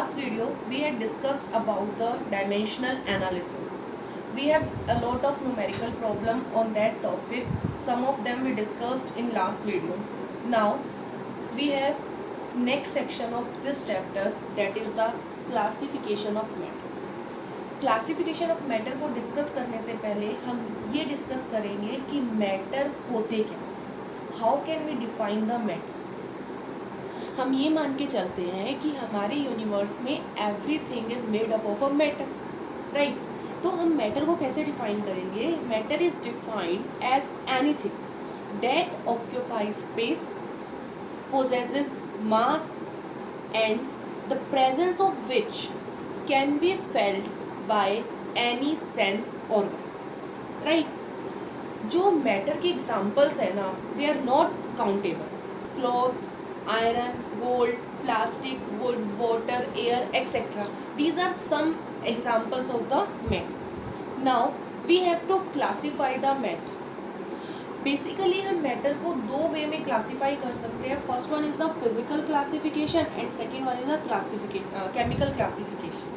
last video we had discussed about the dimensional analysis. We have a lot of numerical problem on that topic. Some of them we discussed in last video. Now we have next section of this chapter, that is the classification of matter. Classification of matter को discuss करने से पहले हम ये discuss करेंगे कि matter होते क्या, how can we define the matter. हम ये मान के चलते हैं कि हमारे यूनिवर्स में everything is made up of a matter, right. तो हम मैटर को कैसे डिफाइन करेंगे? Matter is defined as anything that occupies space, possesses mass and the presence of which can be felt by any sense organ, right? जो matter की examples है ना, they are not countable. Clothes, iron, gold, plastic, wood, water, air etcetera, these are some examples of the matter. Now we have to classify the matter. Basically हम matter को दो way में classify कर सकते हैं। First one is the physical classification and second one is the chemical classification.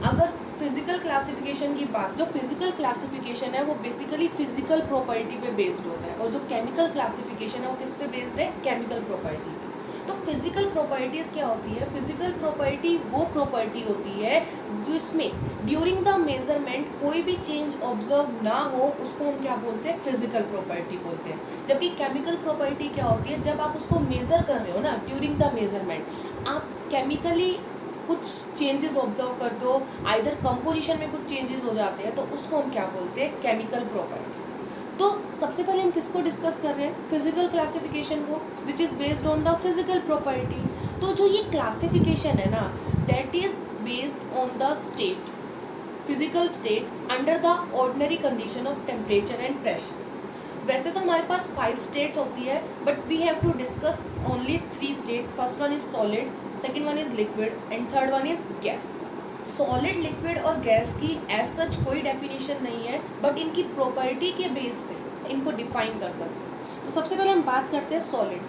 अगर physical classification की बात, जो फिजिकल क्लासिफिकेशन है वो बेसिकली फिजिकल प्रॉपर्टी पे बेस्ड होता है, और जो केमिकल क्लासिफिकेशन है वो किस पे बेस्ड है? Chemical property. तो फिजिकल प्रॉपर्टीज़ क्या होती है? फिजिकल प्रॉपर्टी वो प्रॉपर्टी होती है जिसमें ड्यूरिंग द मेजरमेंट कोई भी चेंज ऑब्जर्व ना हो, उसको हम क्या बोलते हैं? फिजिकल प्रॉपर्टी बोलते हैं। जबकि केमिकल प्रॉपर्टी क्या होती है? जब आप उसको मेज़र कर रहे हो ना, ड्यूरिंग द मेजरमेंट आप केमिकली कुछ चेंजेस ऑब्जर्व करते हो, आइदर कंपोजिशन में कुछ चेंजेस हो जाते हैं, तो उसको हम क्या बोलते हैं? Chemical property. तो सबसे पहले हम किसको डिस्कस कर रहे हैं? फिजिकल क्लासिफिकेशन को, which is based on the physical property. तो जो ये क्लासिफिकेशन है ना, that is based on the state, physical state under the ordinary condition of temperature and pressure. वैसे तो हमारे पास 5 स्टेट होती है, but we have to discuss only 3 state. First one is solid, second one is liquid and third one is gas. Solid, liquid और gas की as such कोई definition नहीं है, बट इनकी प्रॉपर्टी के बेस पे इनको डिफाइन कर सकते हैं। तो सबसे पहले हम बात करते हैं सॉलिड।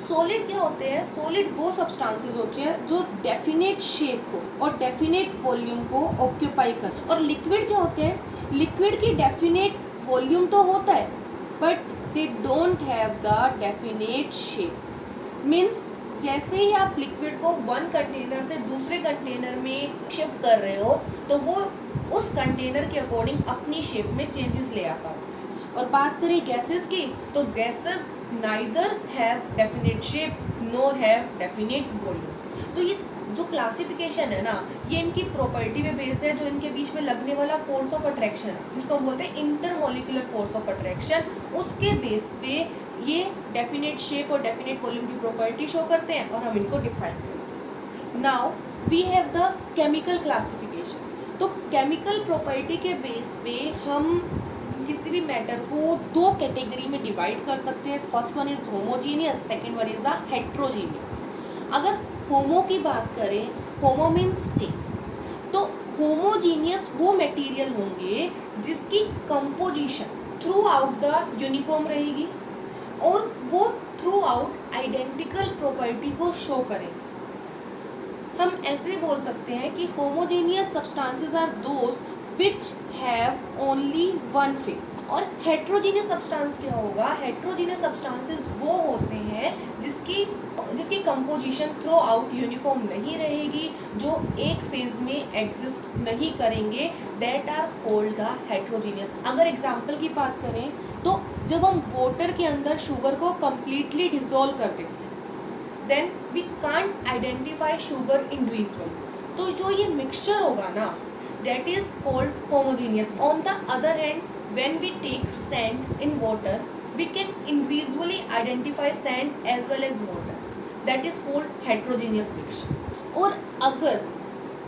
सॉलिड क्या होते हैं? सॉलिड वो सब्सटेंसेस होते हैं जो डेफिनेट शेप को और डेफिनेट वॉल्यूम को ऑक्यूपाई कर। और लिक्विड क्या होते हैं? लिक्विड की डेफिनेट वॉल्यूम तो होता है, but they don't have the definite shape. Means जैसे ही आप लिक्विड को वन कंटेनर से दूसरे कंटेनर में शिफ्ट कर रहे हो, तो वो उस कंटेनर के अकॉर्डिंग अपनी शेप में चेंजेस ले आता है। और बात करें गैसेस की, तो gases neither have definite shape NOR have definite volume. तो ये जो क्लासिफिकेशन है ना, ये इनकी प्रॉपर्टी पे बेस है, जो इनके बीच में लगने वाला फोर्स ऑफ अट्रैक्शन है, जिसको हम बोलते हैं इंटरमोलिकुलर फोर्स ऑफ अट्रैक्शन, उसके बेस पे ये डेफिनेट शेप और डेफिनेट वॉल्यूम की प्रॉपर्टी शो करते हैं और हम इनको डिफाइन करते हैं। Now we have the chemical classification. तो केमिकल प्रॉपर्टी के बेस पे हम किसी भी मैटर को दो कैटेगरी में डिवाइड कर सकते हैं। First one is homogeneous, second one is the heterogeneous. अगर होमो की बात करें, होमो मीन्स सेम, तो होमोजीनियस वो मटेरियल होंगे जिसकी composition throughout the uniform रहेगी और वो थ्रू आउट आइडेंटिकल प्रॉपर्टी को शो करेंगे। हम ऐसे बोल सकते हैं कि homogeneous substances are those which have only one phase. और हेट्रोजीनियस सब्सटेंस क्या होगा? हेट्रोजीनियस सब्सटेंसेस वो होते हैं जिसकी कंपोजिशन थ्रू आउट यूनिफॉर्म नहीं रहेगी, जो एक फेज में एग्जिस्ट नहीं करेंगे, that are called the heterogeneous. अगर एग्जांपल की बात करें, तो जब हम वाटर के अंदर शुगर को कम्प्लीटली डिसॉल्व कर देते हैं, then we can't identify sugar individually. तो जो ये मिक्सचर होगा ना, that is called homogeneous. On the other hand, when we take sand in water, we can individually identify sand as well as water. That is called heterogeneous mixture. और अगर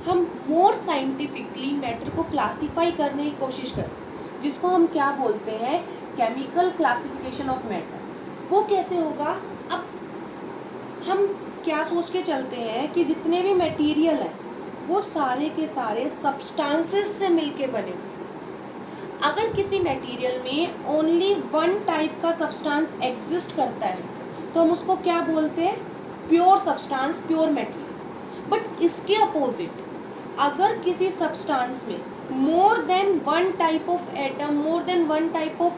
हम more scientifically matter को classify करने की कोशिश करें, जिसको हम क्या बोलते हैं? केमिकल क्लासिफिकेशन ऑफ मैटर, वो कैसे होगा? अब हम क्या सोच के चलते हैं कि जितने भी मटेरियल हैं वो सारे के सारे सब्सटेंसेस से मिलके बने हुए। अगर किसी मटेरियल में ओनली वन टाइप का सब्सटेंस एग्जिस्ट करता है, तो हम उसको क्या बोलते हैं? Pure substance, pure material. But इसके अपोजिट अगर किसी सब्सटेंस में more than one type of atom, more than one type of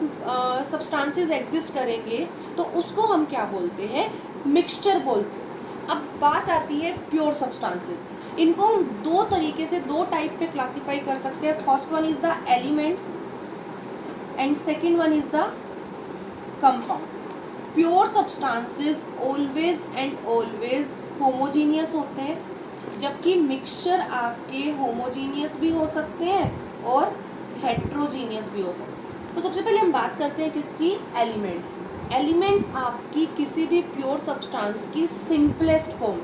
substances exist करेंगे तो उसको हम क्या बोलते हैं, मिक्सचर बोलते हैं। अब बात आती है प्योर सब्सटेंसेस की। इनको हम दो तरीके से, दो टाइप पे क्लासीफाई कर सकते हैं। First one is the elements and second one is the compound. Pure substances always and always homogeneous होते हैं, जबकि मिक्सचर आपके होमोजीनियस भी हो सकते हैं और हेट्रोजीनियस भी हो सकते हैं। तो सबसे पहले हम बात करते हैं किसकी, एलिमेंट। एलिमेंट आपकी किसी भी प्योर सब्सटेंस की सिंपलेस्ट फॉर्म,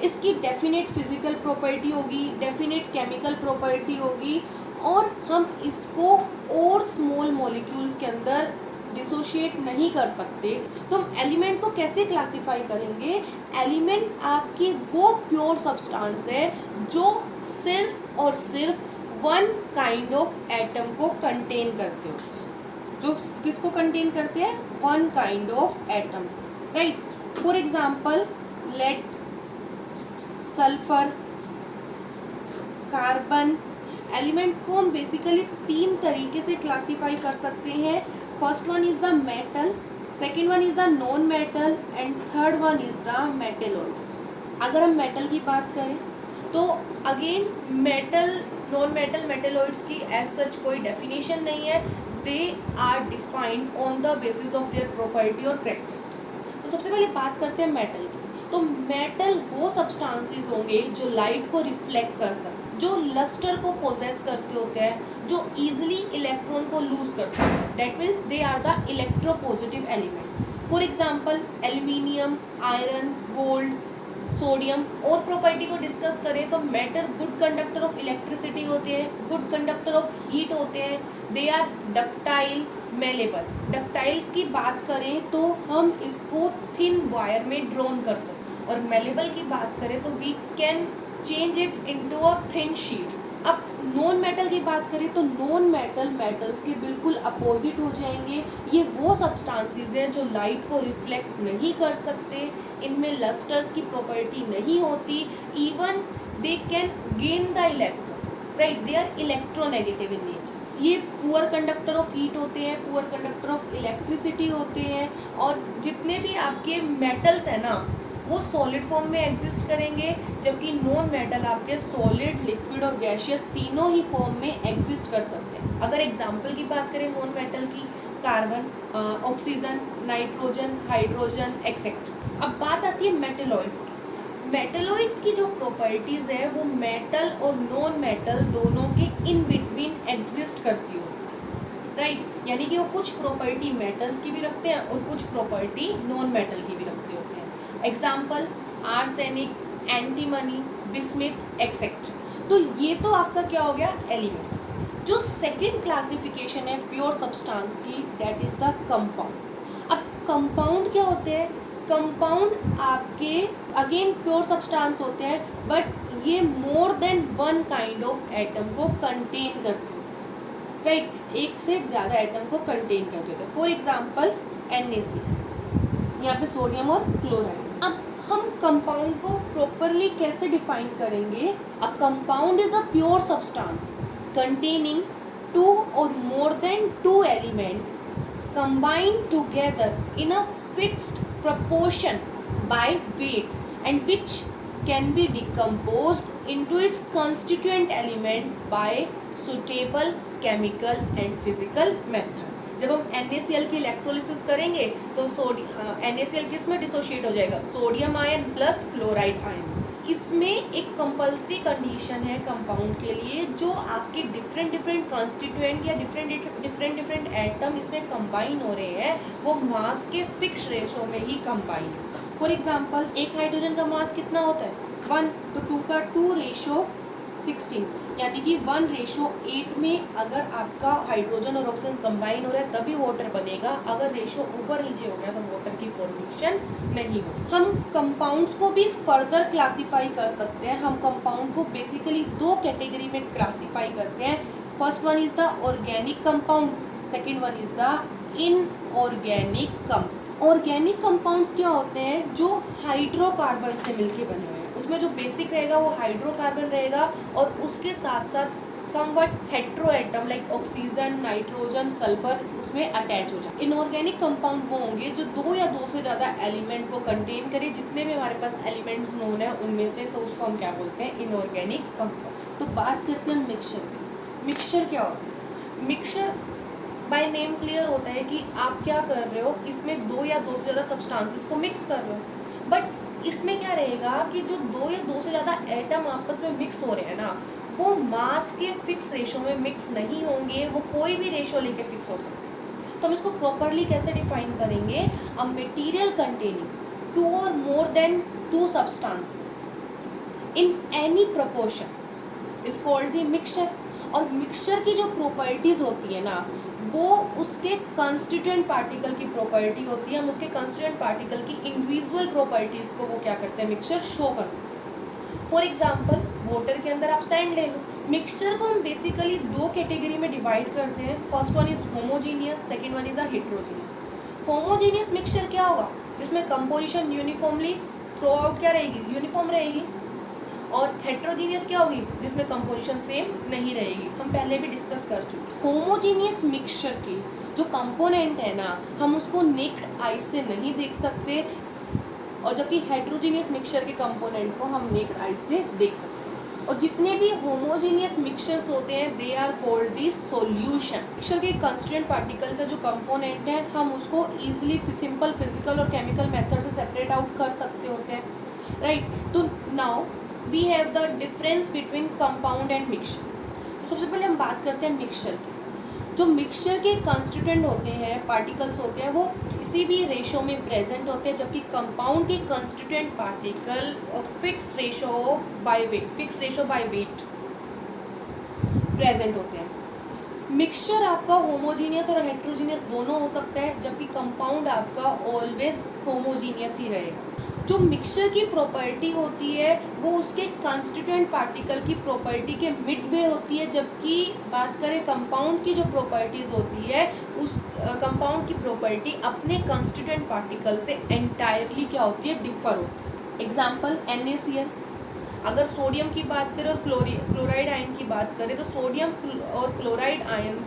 इसकी डेफिनेट फिजिकल प्रॉपर्टी होगी, डेफिनेट केमिकल प्रॉपर्टी होगी, और हम इसको और स्मॉल मॉलिक्यूल्स के अंदर डिसोशिएट नहीं कर सकते। तो हम एलिमेंट को कैसे क्लासिफाई करेंगे, एलिमेंट आपकी वो प्योर सब्सटेंस है जो सिर्फ और सिर्फ वन काइंड ऑफ एटम को कंटेन करते हो। जो किसको कंटेन करते हैं, one kind of atom, right. For example lead, sulphur, carbon. Element को हम बेसिकली तीन तरीके से क्लासीफाई कर सकते हैं। First one is the metal, second one is the non metal and third one is the metalloids. अगर हम मेटल की बात करें तो again metal, non metal, metalloids की एज सच कोई डेफिनेशन नहीं है। They are defined on the basis of their property और कैरेक्टरिस्टिक। तो सबसे पहले बात करते हैं मेटल की। तो मेटल वो सब्सटेंसेस होंगे जो लाइट को रिफ्लेक्ट कर सकते, जो लस्टर को पोजेस करते होते हैं, जो इजीली इलेक्ट्रॉन को लूज कर सकते हैं। That means they are the electropositive element. For example aluminium, iron, gold, sodium. और प्रॉपर्टी को डिस्कस करें तो metal good conductor of electricity होते हैं, गुड कंडक्टर ऑफ हीट होते हैं। They are ductile, malleable. Ductiles की बात करें तो हम इसको थिन वायर में ड्रॉन कर सकते हैं, और मेलेबल की बात करें तो we can change it into a thin sheets. अब नॉन मेटल की बात करें तो नॉन मेटल मेटल्स के बिल्कुल अपोजिट हो जाएंगे। ये वो सब्सटेंसेस हैं जो लाइट को रिफ्लेक्ट नहीं कर सकते, इनमें लस्टर्स की प्रॉपर्टी नहीं होती, even they can gain the electron, right, they are electronegative in nature. ये पुअर कंडक्टर ऑफ हीट होते हैं, पुअर कंडक्टर ऑफ इलेक्ट्रिसिटी होते हैं। और जितने भी आपके मेटल्स हैं ना वो सॉलिड फॉर्म में एग्जिस्ट करेंगे, जबकि नॉन मेटल आपके सॉलिड, लिक्विड और गैशियस तीनों ही फॉर्म में एग्जिस्ट कर सकते हैं। अगर एग्जांपल की बात करें नॉन मेटल की, carbon, oxygen, nitrogen, hydrogen etcetera. अब बात आती है मेटेलॉइड्स की। मेटेलॉइड्स की जो प्रॉपर्टीज़ है वो मेटल और नॉन मेटल दोनों के इन बिटवीन एग्जिस्ट करती होती है, राइट। यानी कि वो कुछ प्रॉपर्टी मेटल्स की भी रखते हैं और कुछ प्रॉपर्टी नॉन मेटल की भी रखते होते हैं। Example arsenic, antimony, bismuth etcetera. तो ये तो आपका क्या हो गया, एलिमेंट। जो सेकंड क्लासिफिकेशन है प्योर सब्सटेंस की, दैट इज द कंपाउंड। अब कंपाउंड क्या होते हैं, कंपाउंड आपके अगेन प्योर सब्सटेंस होते हैं, बट ये more than one kind of atom को कंटेन करते हैं, राइट, एक से ज़्यादा एटम को कंटेन करते होते हैं। फॉर एग्जाम्पल NaCl, यहाँ पे सोडियम और क्लोराइड। अब हम कंपाउंड को प्रॉपरली कैसे डिफाइन करेंगे, a compound is a pure substance containing two or more than two elements combined together in a fixed proportion by weight and which can be decomposed into its constituent element by suitable chemical and physical method। जब हम NaCl की electrolysis करेंगे तो NaCl किस में dissociate हो जाएगा, sodium ion plus chloride ion. इसमें एक कंपल्सरी कंडीशन है कंपाउंड के लिए, जो आपके डिफरेंट डिफरेंट कॉन्स्टिट्यूएंट या डिफरेंट एटम इसमें कंबाइन हो रहे हैं, वो मास के फिक्स रेशो में ही कंबाइन। फॉर एग्जांपल एक हाइड्रोजन का मास कितना होता है, 1, तो 2 का 2 रेशो 16, यानी कि 1:8 में अगर आपका हाइड्रोजन और ऑक्सीजन कंबाइन हो रहा है तभी वाटर बनेगा। अगर रेशो ऊपर नीचे हो गया तो वाटर की फॉर्मेशन नहीं हो। हम कंपाउंड्स को भी फर्दर क्लासीफाई कर सकते हैं। हम कंपाउंड को बेसिकली दो कैटेगरी में क्लासीफाई करते हैं। First one is the organic compound, second one is the inorganic compound. Organic compounds क्या होते हैं? जो हाइड्रोकार्बन से मिलके बने हुए हैं। उसमें जो बेसिक रहेगा वो हाइड्रोकार्बन रहेगा और उसके साथ साथ somewhat hetero atom like oxygen, nitrogen, sulphur उसमें अटैच हो जाए। इनऑर्गेनिक कंपाउंड वो होंगे जो दो या दो से ज़्यादा एलिमेंट को कंटेन करे। जितने भी हमारे पास एलिमेंट्स नोन है उनमें से, तो उसको हम क्या बोलते हैं? Inorganic compound. तो बात करते हैं मिक्सचर की। मिक्सचर क्या होता है? मिक्सचर बाय नेम क्लियर होता है कि आप क्या कर रहे हो, इसमें दो या दो से ज़्यादा सब्सटेंसेस को मिक्स कर रहे हो। बट इसमें क्या रहेगा कि जो दो या दो से ज़्यादा एटम आपस में मिक्स हो रहे हैं ना, वो मास के फिक्स रेशो में मिक्स नहीं होंगे, वो कोई भी रेशो लेके फिक्स हो सकते हैं। तो हम इसको प्रॉपरली कैसे डिफाइन करेंगे? अ मटेरियल कंटेनिंग टू और more than to substances in any proportion is called the mixture. और मिक्सचर की जो प्रॉपर्टीज होती है ना, वो उसके कंस्टिट्यूएंट पार्टिकल की प्रॉपर्टी होती है। हम उसके कंस्टिट्यूएंट पार्टिकल की इंडिविजुअल प्रॉपर्टीज को वो क्या करते हैं? मिक्सचर शो करते हैं। फॉर एग्जांपल वाटर के अंदर आप सैंड ले लो। मिक्सचर को हम बेसिकली दो कैटेगरी में डिवाइड करते हैं। First one is homogeneous, second one is a heterogeneous. Homogeneous mixture क्या होगा? जिसमें कंपोजिशन यूनिफॉर्मली थ्रू आउट क्या रहेगी? यूनिफॉर्म रहेगी। और हेट्रोजीनियस क्या होगी? जिसमें कंपोजिशन सेम नहीं रहेगी। हम पहले भी डिस्कस कर चुके। होमोजीनियस मिक्सचर की जो कंपोनेंट है ना, हम उसको नेक्ड आई से नहीं देख सकते, और जबकि हेट्रोजीनियस मिक्सचर के कंपोनेंट को हम नेक्ड आई से देख सकते हैं। और जितने भी होमोजीनियस मिक्सचर्स होते हैं they are called the solution. Mixture के कंस्टिट्यूएंट पार्टिकल्स है जो कंपोनेंट है, हम उसको ईजिली सिंपल फिजिकल और केमिकल मेथड से सेपरेट आउट कर सकते होते हैं, राइट। तो now we have the difference between compound and mixture. तो सबसे पहले हम बात करते हैं मिक्सचर की। जो मिक्सचर के कंस्टिट्यूएंट होते हैं, पार्टिकल्स होते हैं, वो किसी भी रेशो में प्रेजेंट होते हैं, जबकि कंपाउंड के constituent particle fix ratio of by weight, fix ratio by weight present होते हैं। मिक्सचर आपका होमोजीनियस और हेट्रोजीनियस दोनों हो सकता है, जबकि कंपाउंड आपका ऑलवेज होमोजीनियस ही रहेगा। जो मिक्सचर की प्रॉपर्टी होती है वो उसके कंस्टिट्यूएंट पार्टिकल की प्रॉपर्टी के मिडवे होती है, जबकि बात करें कंपाउंड की जो प्रॉपर्टीज होती है, उस कंपाउंड की प्रॉपर्टी अपने कंस्टिट्यूएंट पार्टिकल से एंटायरली क्या होती है? डिफर होती है। Example NaCl। अगर सोडियम की बात करें और क्लोराइड आयन की बात करें, तो सोडियम और क्लोराइड आयन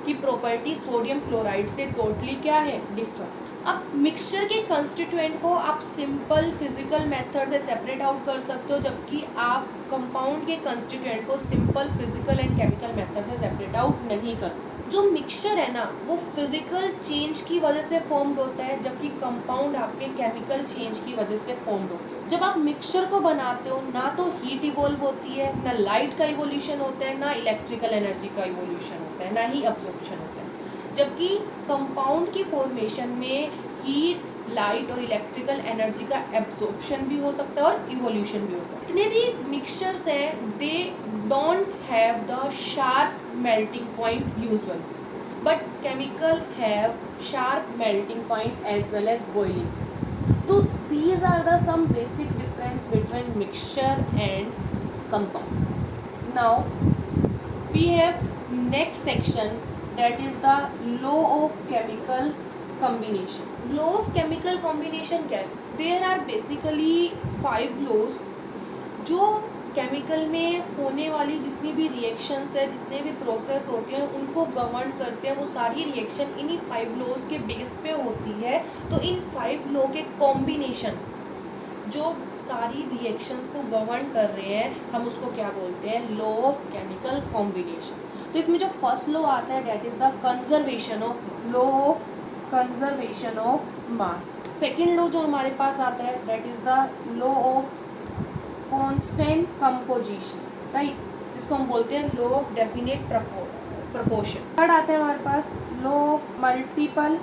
की प्रॉपर्टी सोडियम क्लोराइड से टोटली क्या है? डिफर। अब मिक्सचर के कंस्टिट्यूएंट को आप सिंपल फिजिकल मेथड से सेपरेट आउट कर सकते हो, जबकि आप कंपाउंड के कंस्टिट्यूएंट को simple physical and chemical method से सेपरेट आउट नहीं कर सकते। जो मिक्सचर है ना, वो फिजिकल चेंज की वजह से फॉर्म्ड होता है, जबकि कंपाउंड आपके केमिकल चेंज की वजह से फॉर्म्ड होता है। जब आप मिक्सचर को बनाते हो, ना तो हीट इवॉल्व होती है, ना लाइट का इवोल्यूशन होता है, ना इलेक्ट्रिकल एनर्जी का इवोल्यूशन होता है, ना ही अब्जॉर्प्शन होता है। जबकि कंपाउंड की फॉर्मेशन में हीट, लाइट और इलेक्ट्रिकल एनर्जी का एब्जॉर्प्शन भी हो सकता है और इवोल्यूशन भी हो सकता है। जितने भी मिक्सचर्स हैं they don't have the sharp melting point usual, but chemical have sharp melting point as well as boiling. तो these are the some basic difference between mixture and compound. Now we have next section, that is the law of chemical combination. Law of chemical combination क्या है? There are basically 5 laws जो chemical में होने वाली जितनी भी reactions है, जितने भी प्रोसेस होते हैं, उनको गवर्न करते हैं। वो सारी रिएक्शन इन्हीं 5 लॉज के बेस पे होती है। तो इन 5 लॉ के कॉम्बिनेशन जो सारी रिएक्शंस को गवर्न कर रहे हैं, हम उसको क्या बोलते हैं? Law of chemical combination. तो इसमें जो फर्स्ट लॉ आता है that is the conservation of, law of conservation of mass. Second law जो हमारे पास आता है that is the law of constant composition, right, जिसको हम बोलते हैं law of definite proportion. Third आता है हमारे पास law of multiple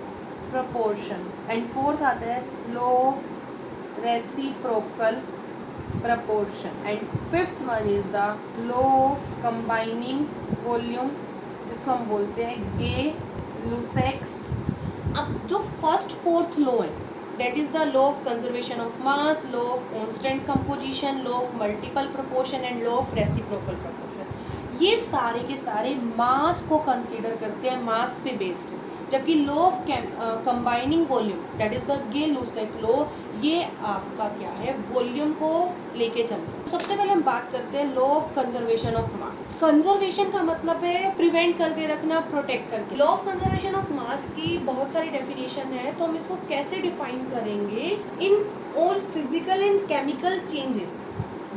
proportion, and fourth आता है law of reciprocal proportion, and fifth one is the law of combining volume, जिसको हम बोलते हैं गे-लुसेक्स। अब जो फर्स्ट फोर्थ लॉ है that is the law of conservation of mass, law of constant composition, law of multiple proportion and law of reciprocal proportion। ये सारे के सारे मास को कंसीडर करते हैं, मास पे बेस्ड है। जबकि law of combining volume that is the Gay Lussac law, ये आपका क्या है, वॉल्यूम को लेके चलता है। सबसे पहले हम बात करते हैं law of conservation of mass. Conservation का मतलब है प्रिवेंट करके रखना, प्रोटेक्ट करके। लॉ ऑफ कंजर्वेशन ऑफ मास की बहुत सारी डेफिनेशन है, तो हम इसको कैसे डिफाइन करेंगे? In all physical and chemical changes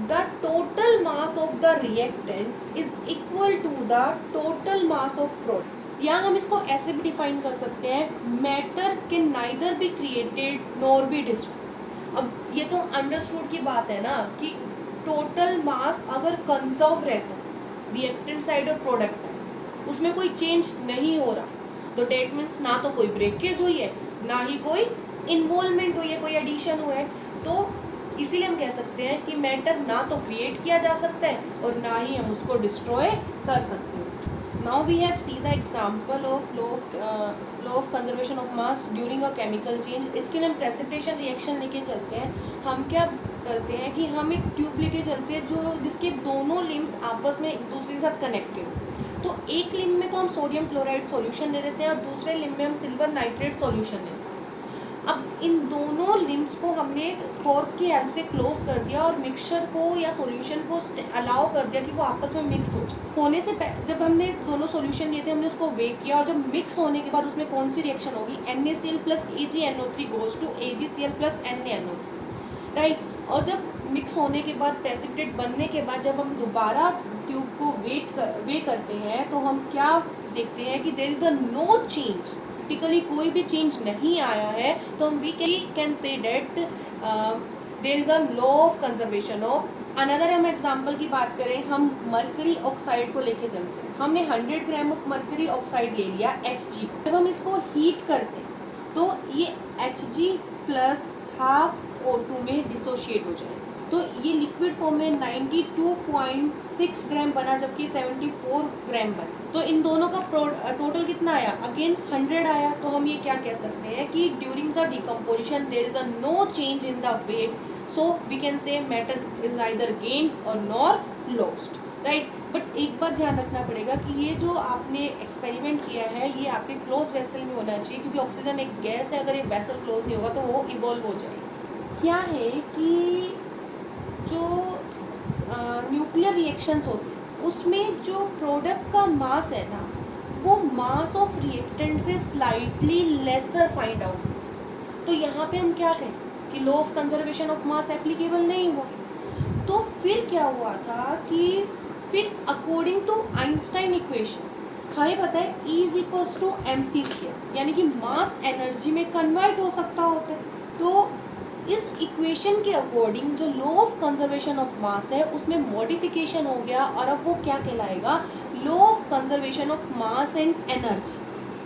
the total mass of the reactant is equal to the total mass of product। या हम इसको ऐसे भी डिफाइन कर सकते हैं, matter can neither be created nor be destroyed. अब ये तो अंडरस्टूड की बात है ना कि टोटल मास अगर कंजर्व रहता है रिएक्टेंट साइड और प्रोडक्ट साइड, उसमें कोई चेंज नहीं हो रहा, तो डेट मीन्स ना तो कोई ब्रेकेज हुई है, ना ही कोई इन्वॉल्वमेंट हुई है, कोई एडिशन हुआ है। तो इसीलिए हम कह सकते हैं कि मैटर ना तो क्रिएट किया जा सकता है और ना ही हम उसको डिस्ट्रॉय कर सकते हैं। Now we have see the example of law of conservation of mass during a chemical change. इसके लिए हम प्रेसिपिटेशन रिएक्शन लेके चलते हैं। हम क्या करते हैं कि हम एक ट्यूब लेके चलते हैं जो जिसके दोनों लिम्स आपस में एक दूसरे के साथ कनेक्टेड। तो एक लिम्ब में तो हम सोडियम क्लोराइड सॉल्यूशन ले लेते हैं और दूसरे लिम्ब में हम सिल्वर नाइट्रेट सॉल्यूशन लेते हैं। अब इन दोनों लिम्स को हमने कॉर्क की हेल्प से क्लोज कर दिया और मिक्सचर को या सॉल्यूशन को अलाउ कर दिया कि वो आपस में मिक्स हो जाए। होने से जब हमने दोनों सॉल्यूशन लिए थे, हमने उसको वेट किया और जब मिक्स होने के बाद उसमें कौन सी रिएक्शन होगी? NaCl plus AgNO3 goes to AgCl plus NaNO3, right. और जब मिक्स होने के बाद प्रेसिपिटेट बनने के बाद जब हम दोबारा ट्यूब को वे करते हैं तो हम क्या देखते हैं कि there is a no change, practically कोई भी चेंज नहीं आया है। तो हम we can say that there is a law of conservation of. Another हम एग्जांपल की बात करें, हम मरकरी ऑक्साइड को लेके चलते हैं। हमने 100 ग्राम ऑफ मरकरी ऑक्साइड ले लिया Hg। जब हम इसको हीट करते हैं तो ये Hg प्लस हाफ O2 में डिसोशिएट हो जाए, तो ये लिक्विड फॉर्म में 92.6 ग्राम बना, जबकि 74 ग्राम बना। तो इन दोनों का टोटल कितना आया? अगेन 100 आया। तो हम ये क्या कह सकते हैं कि during the decomposition there is a no change in the weight, so we can say matter is neither gained और नॉर लॉस्ट, राइट। बट एक बात ध्यान रखना पड़ेगा कि ये जो आपने एक्सपेरिमेंट किया है ये आपके क्लोज वेसल में होना चाहिए, क्योंकि ऑक्सीजन एक गैस है, अगर ये वेसल क्लोज नहीं होगा तो वो इवॉल्व हो जाएगी। क्या है कि जो न्यूक्लियर रिएक्शंस होते हैं उसमें जो प्रोडक्ट का मास है ना, वो मास ऑफ रिएक्टेंट से स्लाइटली लेसर फाइंड आउट। तो यहाँ पे हम क्या कहें कि law of conservation of mass applicable नहीं हुआ। तो फिर क्या हुआ था कि फिर अकॉर्डिंग टू आइंस्टाइन इक्वेशन हमें पता है E is equals to mc², यानी कि मास एनर्जी में कन्वर्ट हो सकता होता है। तो इस इक्वेशन के अकॉर्डिंग जो लॉ ऑफ कंजर्वेशन ऑफ मास है उसमें मॉडिफिकेशन हो गया और अब वो क्या कहलाएगा? Law of conservation of mass and energy,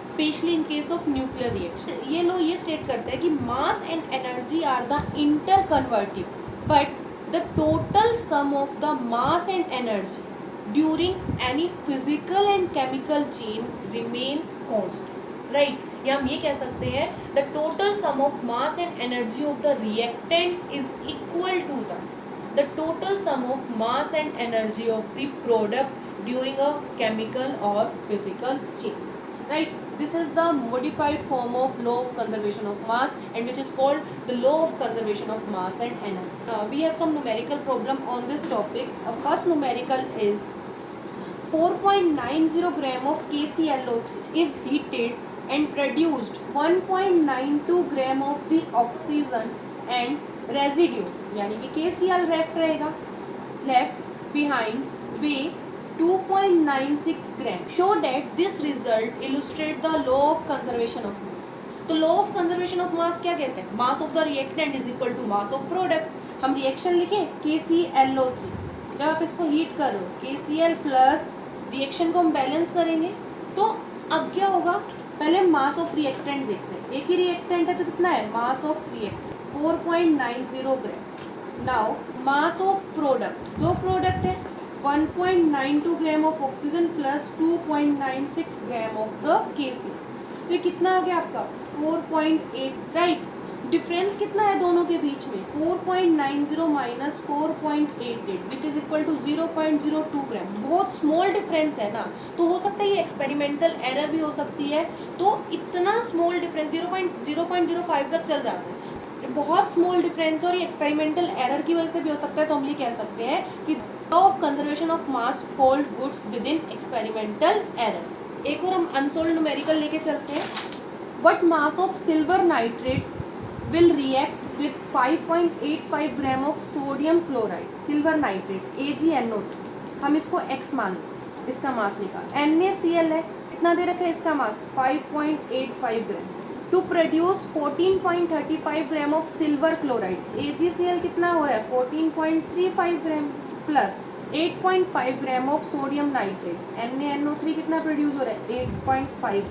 specially in case of nuclear reaction. ये लॉ ये स्टेट करता है कि mass and energy are the inter convertive, but the total sum of the mass and energy during any physical and chemical change remain constant, right. या हम ये कह सकते हैं the total sum of mass and energy of the reactant is equal to the total sum of mass and energy of the product during a chemical और physical change, right. This is the modified form of law of conservation of mass and which is called the law of conservation of mass and energy. We have some numerical problem on this topic. First numerical is 4.90 gram of KClO3 is heated and produced 1.92 gram of the oxygen and residue, यानी कि KCl left रहेगा, left behind weigh 2.96 gram. Show that this result illustrate the law of conservation of mass. तो law of conservation of mass क्या कहते हैं? mass of the reactant is equal to mass of product. हम reaction लिखें KClO3, जब आप इसको heat करो KCl प्लस रिएक्शन को हम बैलेंस करेंगे, तो अब क्या होगा? पहले मास ऑफ रिएक्टेंट देखते हैं। एक ही रिएक्टेंट है तो कितना है? Mass of reactant 4.90 gram. Now mass of product, दो प्रोडक्ट है 1.92 gram of oxygen plus 2.96 gram of the KC, तो ये कितना आ गया आपका? 4.8, राइट। डिफरेंस कितना है दोनों के बीच में 4.90 minus 4.88 which is equal to 0.02 gram. बहुत स्मॉल डिफरेंस है ना, तो हो सकता है ये एक्सपेरिमेंटल एरर भी हो सकती है। तो इतना स्मॉल डिफरेंस 0.05 तक चल जाता है, बहुत स्मॉल डिफरेंस और ये एक्सपेरिमेंटल एरर की वजह से भी हो सकता है। तो हम ये कह सकते हैं कि law of conservation of mass hold goods with in experimental error. एक और हम अनसोल्ड न्यूमेरिकल लेके चलते हैं। What mass of silver nitrate will react with 5.85 gram of sodium chloride silver nitrate AgNO3। हम इसको x मान लें, इसका मास निकाल। NaCl है, कितना दे रखा है इसका mass 5.85 gram to produce 14.35 gram of silver chloride. AgCl कितना हो रहा है 14.35 gram plus 8.5 gram of sodium nitrate. NaNO3 कितना प्रोड्यूस हो रहा है 8.5।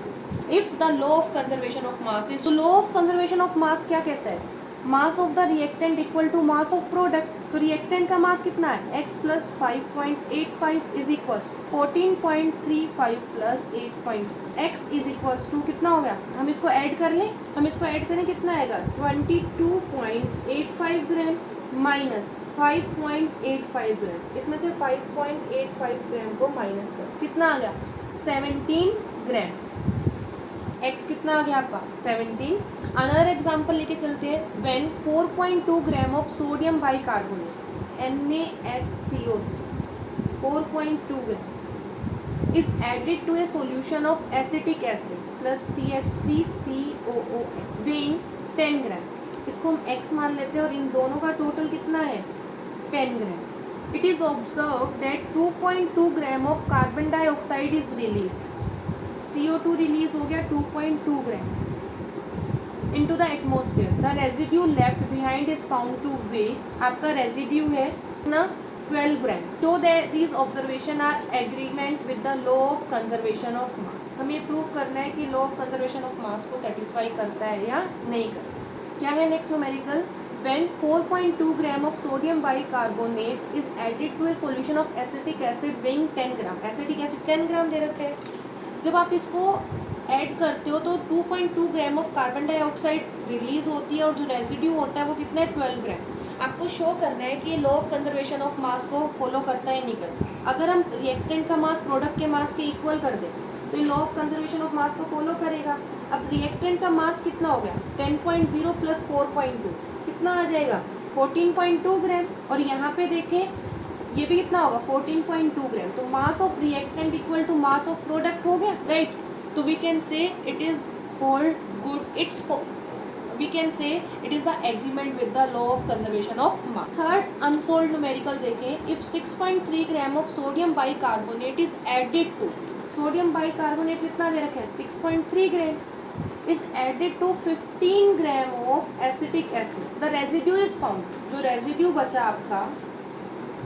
If the law of conservation of mass is, तो law of conservation of mass क्या कहता है, mass of the reactant equal to mass of product. तो रिएक्टेंट का मास कितना है x plus 5.85 is equal 14.35 plus 8. x is equal to कितना हो गया, हम इसको ऐड कर लें, हम इसको ऐड करें कितना आएगा 22.85 ग्राम माइनस 5.85 ग्राम। इसमें से 5.85 ग्राम को माइनस कर कितना आ गया 17 ग्राम। x कितना आ गया आपका 17। अनदर एग्जांपल लेके चलते हैं। When 4.2 gram of sodium bicarbonate NaHCO3 4.2 gram is added to a solution of acetic acid plus CH3COOH weighing 10 gram. इसको हम x मान लेते हैं और इन दोनों का टोटल कितना है 10 gram. It is observe that 2.2 gram of carbon dioxide is released. CO2 release हो गया 2.2 gram into the atmosphere. The residue left behind is found to weigh, आपका रेजिड्यू है ना 12 gram. So that these observation are agreement with the law of conservation of mass. हमें prove करना है कि law of conservation of mass को satisfy करता है या नहीं करता। क्या है next numerical, when 4.2 gram of sodium bicarbonate is added to a solution of acetic acid weighing 10 gram. Acetic acid 10 gram दे रखा है। जब आप इसको ऐड करते हो तो 2.2 gram of carbon dioxide release होती है और जो रेजिड्यू होता है वो कितना है 12 ग्राम। आपको शो करना है कि ये law of conservation of mass को फॉलो करता है नहीं करता। अगर हम रिएक्टेंट का मास प्रोडक्ट के मास के इक्वल कर दें तो ये law of conservation of mass को फॉलो करेगा। अब रिएक्टेंट का मास कितना हो गया 10.0 प्लस 4.2 कितना आ जाएगा 14.2 ग्राम। और यहाँ पे देखें ये भी कितना होगा 14.2 ग्राम। तो mass of reactant equal to mass of product हो गया, राइट। तो we can say it is hold good, its we can say it is the agreement with the law of conservation of mass. Third unsolved numerical देखें। If 6.3 gram of sodium bicarbonate is added to, sodium bicarbonate कितना दे रखा है 6.3 gram is added to 15 gram of acetic acid. The residue is found, जो residue बचा आपका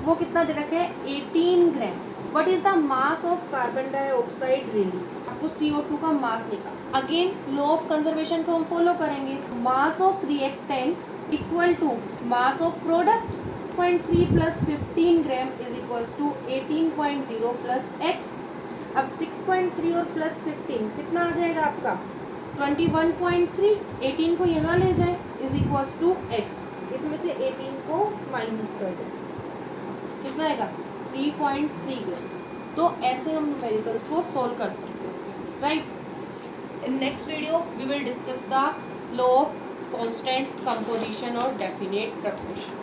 वो कितना दे रखा है 18 gram. What is the mass of carbon dioxide release, आपको CO2 का मास निकाल। अगेन लॉ ऑफ कंजर्वेशन को हम फॉलो करेंगे। Mass of reactant equal to mass of product 0.3 plus 15 gram is equal to 18.0 plus x। अब 6.3 और प्लस 15 कितना आ जाएगा आपका 21.3। 18 को यहाँ ले जाए इज इक्वल टू x, इसमें से 18 को माइनस कर दें कितना आएगा 3.3 ग्राम। तो ऐसे हम न्यूमेरिकल्स को सॉल्व कर सकते हैं, right. In next video, we will discuss the law of constant composition or definite proportion.